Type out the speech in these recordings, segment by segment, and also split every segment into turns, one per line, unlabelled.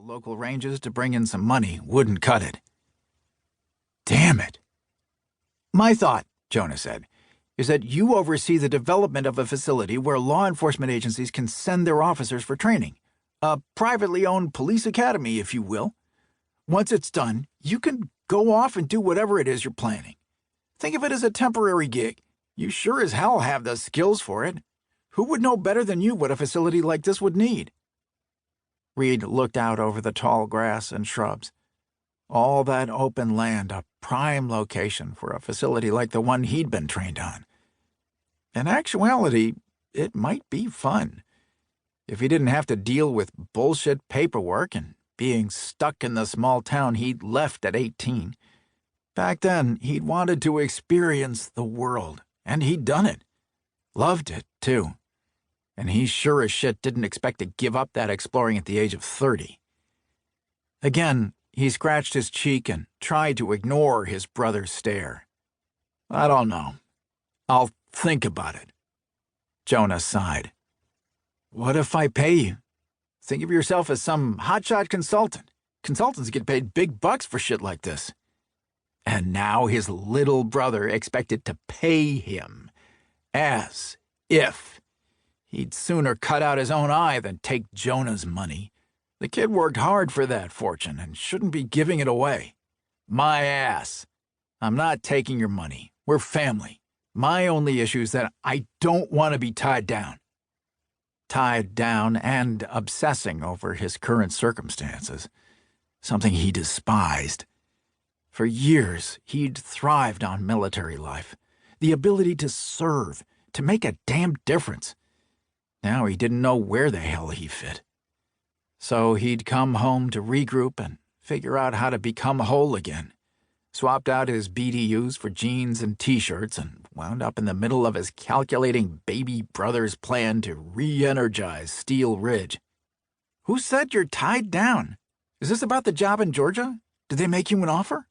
local ranges to bring in some money wouldn't cut it. Damn it. My thought, Jonah said, is that you oversee the development of a facility where law enforcement agencies can send their officers for training. A privately owned police academy, if you will. Once it's done, you can go off and do whatever it is you're planning. Think of it as a temporary gig. You sure as hell have the skills for it. Who would know better than you what a facility like this would need? Reid looked out over the tall grass and shrubs. All that open land, a prime location for a facility like the one he'd been trained on. In actuality, it might be fun. If he didn't have to deal with bullshit paperwork and being stuck in the small town he'd left at 18. Back then, he'd wanted to experience the world, and he'd done it. Loved it, too. And he sure as shit didn't expect to give up that exploring at the age of 30. Again, he scratched his cheek and tried to ignore his brother's stare. I don't know. I'll think about it. Jonah sighed. What if I pay you? Think of yourself as some hotshot consultant. Consultants get paid big bucks for shit like this. And now his little brother expected to pay him. As if. He'd sooner cut out his own eye than take Jonah's money. The kid worked hard for that fortune and shouldn't be giving it away. My ass. I'm not taking your money. We're family. My only issue is that I don't want to be tied down. Tied down and obsessing over his current circumstances. Something he despised. For years, he'd thrived on military life. The ability to serve, to make a damn difference. Now he didn't know where the hell he fit. So he'd come home to regroup and figure out how to become whole again. Swapped out his BDUs for jeans and T-shirts and wound up in the middle of his calculating baby brother's plan to re-energize Steele Ridge. Who said you're tied down? Is this about the job in Georgia? Did they make you an offer?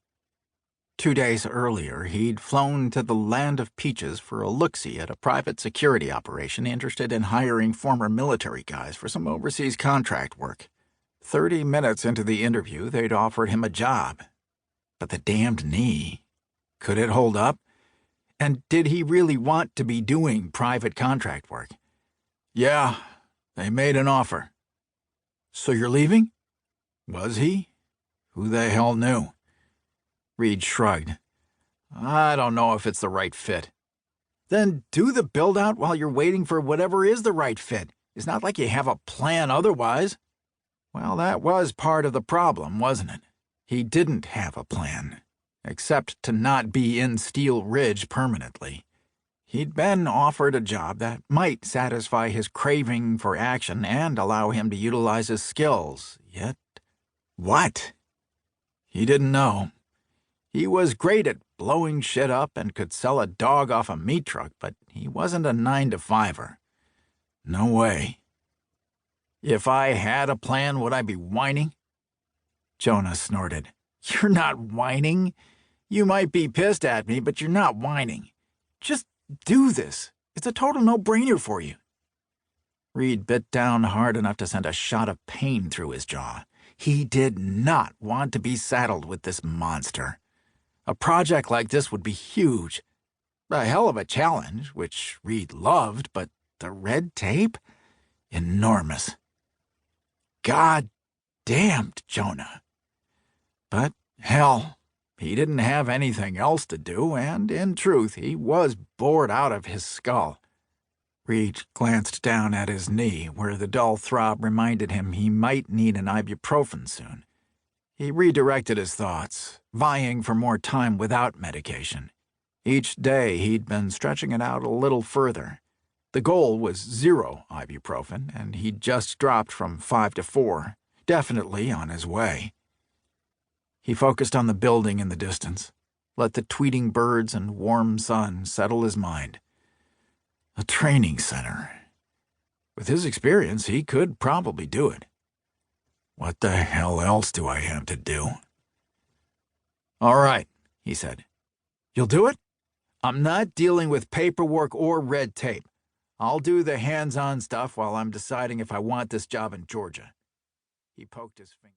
2 days earlier, he'd flown to the land of peaches for a look-see at a private security operation interested in hiring former military guys for some overseas contract work. 30 minutes into the interview, they'd offered him a job. But the damned knee. Could it hold up? And did he really want to be doing private contract work? Yeah, they made an offer. So you're leaving? Was he? Who the hell knew? Reid shrugged. I don't know if it's the right fit. Then do the build-out while you're waiting for whatever is the right fit. It's not like you have a plan otherwise. Well, that was part of the problem, wasn't it? He didn't have a plan, except to not be in Steele Ridge permanently. He'd been offered a job that might satisfy his craving for action and allow him to utilize his skills, yet what? He didn't know. He was great at blowing shit up and could sell a dog off a meat truck, but he wasn't a 9-to-5er. No way. If I had a plan, would I be whining? Jonah snorted. You're not whining. You might be pissed at me, but you're not whining. Just do this. It's a total no-brainer for you. Reid bit down hard enough to send a shot of pain through his jaw. He did not want to be saddled with this monster. A project like this would be huge. A hell of a challenge, which Reid loved, but the red tape? Enormous. God damned Jonah. But, hell, he didn't have anything else to do, and, in truth, he was bored out of his skull. Reid glanced down at his knee, where the dull throb reminded him he might need an ibuprofen soon. He redirected his thoughts, vying for more time without medication. Each day he'd been stretching it out a little further. The goal was 0 ibuprofen, and he'd just dropped from 5 to 4, definitely on his way. He focused on the building in the distance, let the tweeting birds and warm sun settle his mind. A training center. With his experience, he could probably do it. What the hell else do I have to do? All right, he said. You'll do it? I'm not dealing with paperwork or red tape. I'll do the hands-on stuff while I'm deciding if I want this job in Georgia. He poked his finger.